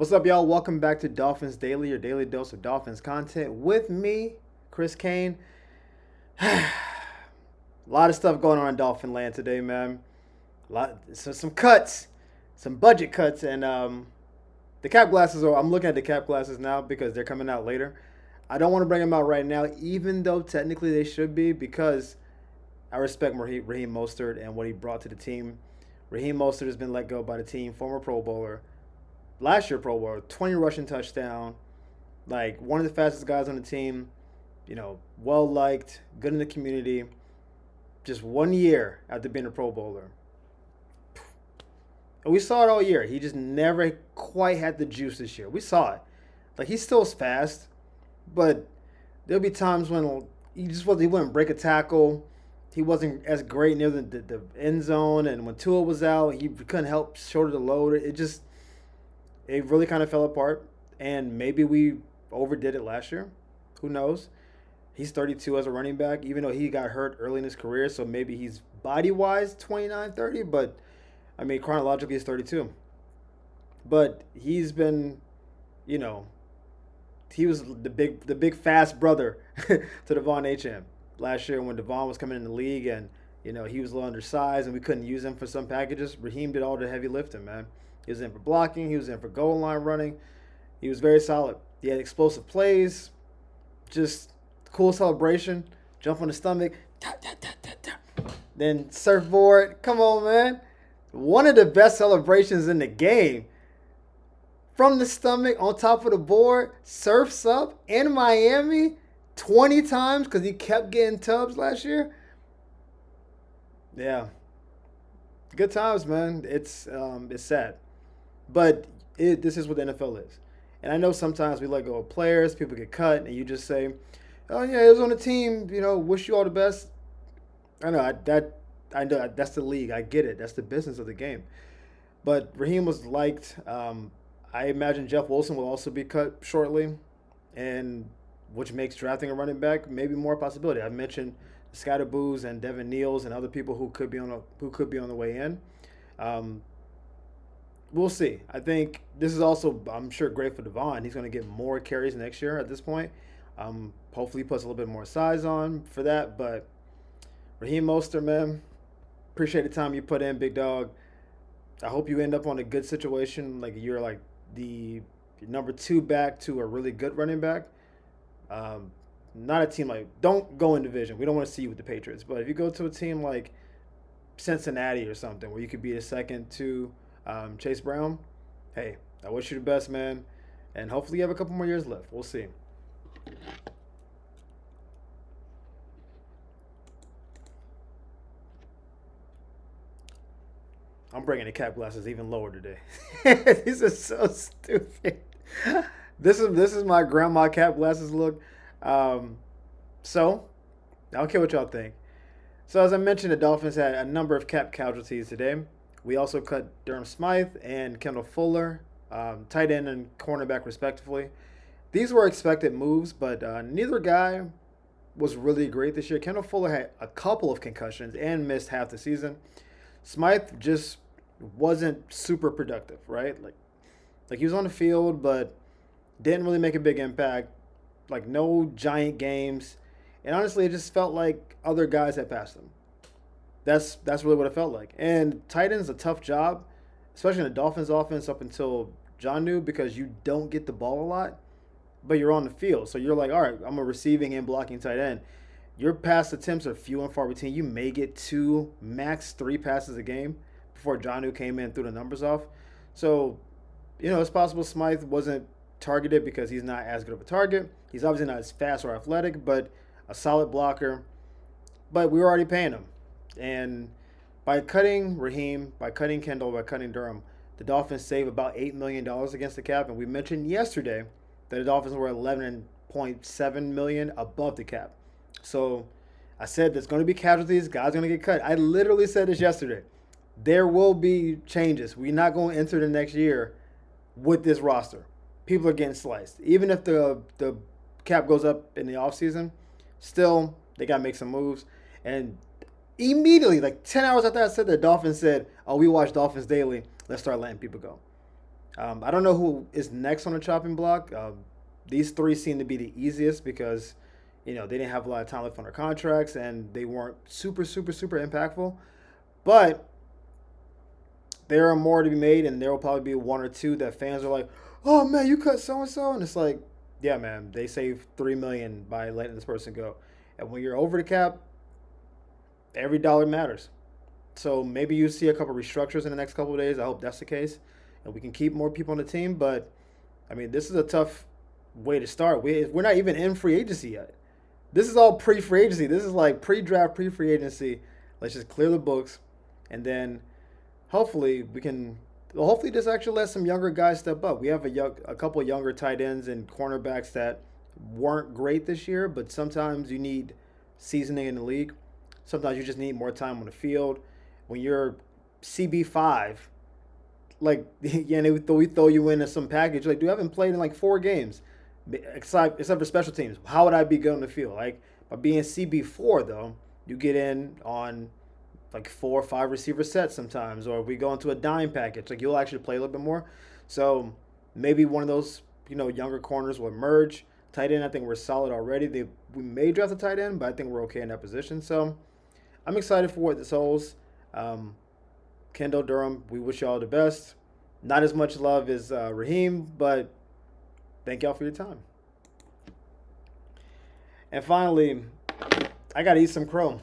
What's up, y'all? Welcome back to Dolphins Daily, your daily dose of Dolphins content with me, Chris Kane. A lot of stuff going on in Dolphin land today, man. Some cuts, some budget cuts, and the cap glasses are. I'm looking at the cap glasses now because they're coming out later. I don't want to bring them out right now, even though technically they should be, because I respect Raheem Mostert and what he brought to the team. Raheem Mostert has been let go by the team, former Pro Bowler, last year Pro Bowler, 20 rushing touchdown, like one of the fastest guys on the team, well liked, good in the community. Just 1 year after being a Pro Bowler. And we saw it all year. He just never quite had the juice this year. We saw it. Like, he still is fast, but there'll be times when he wouldn't break a tackle. He wasn't as great near the end zone, and when Tua was out, he couldn't help shoulder the load. It really kind of fell apart, and maybe we overdid it last year. Who knows? He's 32 as a running back, even though he got hurt early in his career, so maybe he's body-wise 29, 30, but, I mean, chronologically he's 32. But he's been, you know, he was the big fast brother to Devon Achane last year when Devon was coming in the league, and he was a little undersized and we couldn't use him for some packages. Raheem did all the heavy lifting, man. He was in for blocking, he was in for goal line running. He was very solid. He had explosive plays, just cool celebration, jump on the stomach, then surfboard. Come on, man. One of the best celebrations in the game. From the stomach on top of the board, surfs up in Miami 20 times because he kept getting tubs last year. Yeah, good times, man. It's sad, but this is what the NFL is. And I know sometimes we let go of players, people get cut, and you just say, "Oh yeah, it was on the team. Wish you all the best." I know that's the league. I get it. That's the business of the game. But Raheem was liked. I imagine Jeff Wilson will also be cut shortly, and which makes drafting a running back maybe more a possibility. I mentioned Scotty and Devin Neals and other people who could be on the way in. Um, we'll see. I think this is also, I'm sure, great for Devon. He's going to get more carries next year at this point. Hopefully, he puts a little bit more size on for that. But Raheem Mostert, man, appreciate the time you put in, big dog. I hope you end up on a good situation. Like, you're like the number two back to a really good running back. Not a team like, don't go in division. We don't want to see you with the Patriots. But if you go to a team like Cincinnati or something where you could be the second to Chase Brown, hey, I wish you the best, man. And hopefully you have a couple more years left. We'll see. I'm bringing the cap glasses even lower today. These are so stupid. This is my grandma cap glasses look. So I don't care what y'all think. So as I mentioned, the Dolphins had a number of cap casualties today. We also cut Durham Smythe and Kendall Fuller, tight end and cornerback respectively. These were expected moves, but neither guy was really great this year. Kendall Fuller had a couple of concussions and missed half the season. Smythe just wasn't super productive, right? Like he was on the field, but didn't really make a big impact. Like, no giant games, and honestly, it just felt like other guys had passed him. That's really what it felt like. And tight end's a tough job, especially in the Dolphins offense up until John knew, because you don't get the ball a lot, but you're on the field. So you're like, all right, I'm a receiving and blocking tight end. Your pass attempts are few and far between. You may get 2, max 3 passes a game before Jonnu came in and threw the numbers off. So, it's possible Smythe wasn't targeted because he's not as good of a target. He's obviously not as fast or athletic, but a solid blocker. But we were already paying him. And by cutting Raheem, by cutting Kendall, by cutting Durham, the Dolphins save about $8 million against the cap. And we mentioned yesterday that the Dolphins were $11.7 million above the cap. So I said there's going to be casualties. Guys are going to get cut. I literally said this yesterday. There will be changes. We're not going to enter the next year with this roster. People are getting sliced. Even if the cap goes up in the offseason, still, they got to make some moves. And immediately, like 10 hours after I said that, Dolphins said, "Oh, we watch Dolphins Daily. Let's start letting people go." I don't know who is next on the chopping block. These three seem to be the easiest because, they didn't have a lot of time left on their contracts and they weren't super, super, super impactful. But there are more to be made, and there will probably be one or two that fans are like, "Oh man, you cut so and so," and it's like, "Yeah, man, they saved $3 million by letting this person go." And when you're over the cap, every dollar matters. So maybe you see a couple restructures in the next couple of days. I hope that's the case, and we can keep more people on the team. But I mean, this is a tough way to start. We're not even in free agency yet. This is all pre-free agency. This is like pre-draft, pre-free agency. Let's just clear the books, and then hopefully we can. Hopefully this actually lets some younger guys step up. We have a couple of younger tight ends and cornerbacks that weren't great this year, but sometimes you need seasoning in the league. Sometimes you just need more time on the field. When you're CB5, like yeah, we throw you into some package. Like, dude, I haven't played in like 4 games, except for special teams. How would I be good on the field? Like, by being CB4 though, you get in on like 4 or 5 receiver sets sometimes, or we go into a dime package. Like, you'll actually play a little bit more. So maybe one of those younger corners will emerge. Tight end, I think we're solid already. We may draft a tight end, but I think we're okay in that position. So I'm excited for what this holds. Kendall Durham, we wish y'all the best. Not as much love as Raheem, but thank y'all for your time. And finally, I got to eat some crow.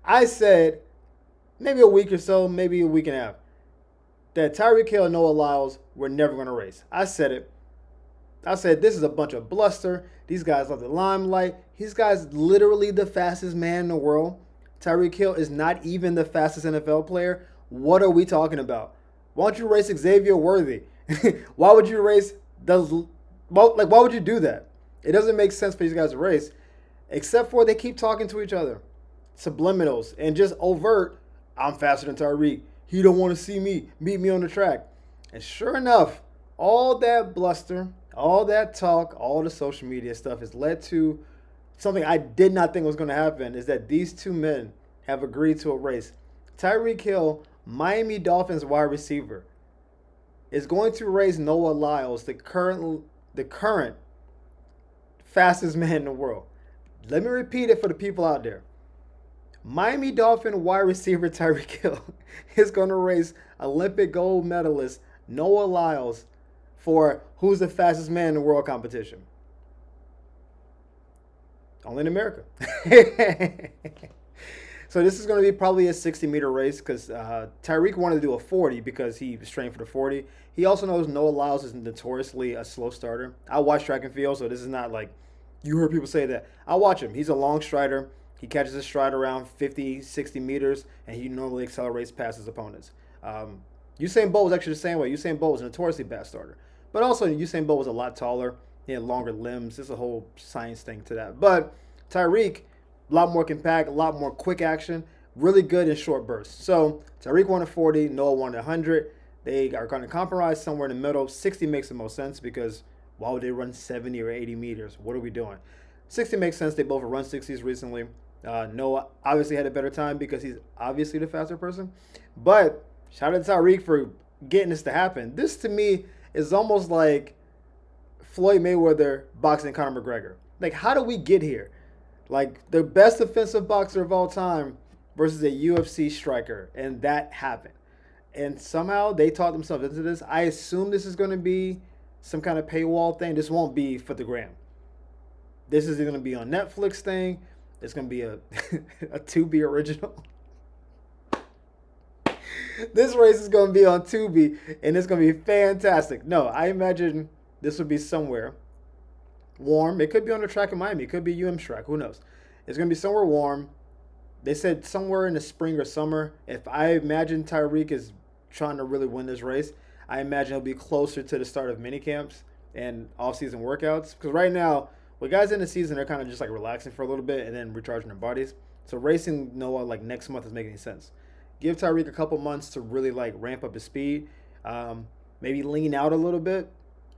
I said maybe a week or so, maybe a week and a half, that Tyreek Hill and Noah Lyles were never going to race. I said it. I said this is a bunch of bluster. These guys love the limelight. These guys literally the fastest man in the world. Tyreek Hill is not even the fastest NFL player. What are we talking about? Why don't you race Xavier Worthy? Why would you race why would you do that? It doesn't make sense for these guys to race, except for they keep talking to each other. Subliminals and just overt, I'm faster than Tyreek. He don't want to see me. Meet me on the track. And sure enough, all that bluster, all that talk, all the social media stuff has led to something I did not think was going to happen, is that these two men have agreed to a race. Tyreek Hill, Miami Dolphins wide receiver, is going to race Noah Lyles, the current fastest man in the world. Let me repeat it for the people out there. Miami Dolphin wide receiver Tyreek Hill is going to race Olympic gold medalist Noah Lyles for who's the fastest man in the world competition. Only in America. So this is going to be probably a 60-meter race because Tyreek wanted to do a 40 because he was trained for the 40. He also knows Noah Lyles is notoriously a slow starter. I watch track and field, so this is not like you heard people say that. I watch him. He's a long strider. He catches his stride around 50, 60 meters, and he normally accelerates past his opponents. Usain Bolt was actually the same way. Usain Bolt was a notoriously bad starter. But also, Usain Bolt was a lot taller. He had longer limbs. There's a whole science thing to that. But Tyreek, a lot more compact, a lot more quick action, really good in short bursts. So Tyreek wanted 40, Noah wanted 100. They are going to compromise somewhere in the middle. 60 makes the most sense because why would they run 70 or 80 meters? What are we doing? 60 makes sense. They both have run 60s recently. Noah obviously had a better time because he's obviously the faster person. But shout out to Tyreek for getting this to happen. This, to me, is almost like Floyd Mayweather boxing Conor McGregor. Like, how do we get here? Like, the best defensive boxer of all time versus a UFC striker. And that happened. And somehow they talked themselves into this. I assume this is going to be some kind of paywall thing. This won't be for the gram. This is going to be on Netflix thing. It's going to be a Tubi original. This race is going to be on Tubi, and it's going to be fantastic. No, I imagine this would be somewhere warm. It could be on the track in Miami. It could be UM's track. Who knows? It's going to be somewhere warm. They said somewhere in the spring or summer. If I imagine Tyreek is trying to really win this race, I imagine it'll be closer to the start of mini camps and off-season workouts. Because right now, with guys in the season, they're kind of just like relaxing for a little bit and then recharging their bodies. So racing Noah like next month is making any sense. Give Tyreek a couple months to really like ramp up his speed. Maybe lean out a little bit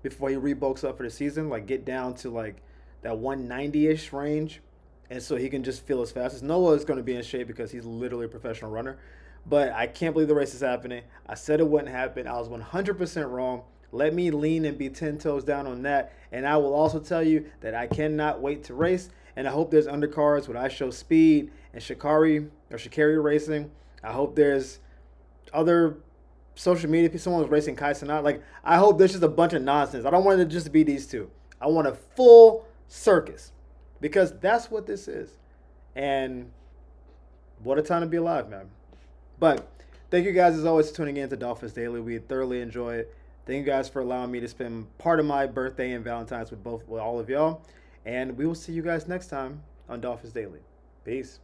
before he rebulks up for the season. Like get down to like that 190-ish range. And so he can just feel as fast as Noah is going to be in shape because he's literally a professional runner. But I can't believe the race is happening. I said it wouldn't happen. I was 100% wrong. Let me lean and be 10 toes down on that. And I will also tell you that I cannot wait to race. And I hope there's undercards where I show speed and Shikari racing. I hope there's other social media. Someone was racing Kai Cenat. Like, I hope there's just a bunch of nonsense. I don't want it to just be these two. I want a full circus because that's what this is. And what a time to be alive, man. But thank you guys as always for tuning in to Dolphins Daily. We thoroughly enjoy it. Thank you guys for allowing me to spend part of my birthday and Valentine's with all of y'all. And we will see you guys next time on Dolphins Daily. Peace.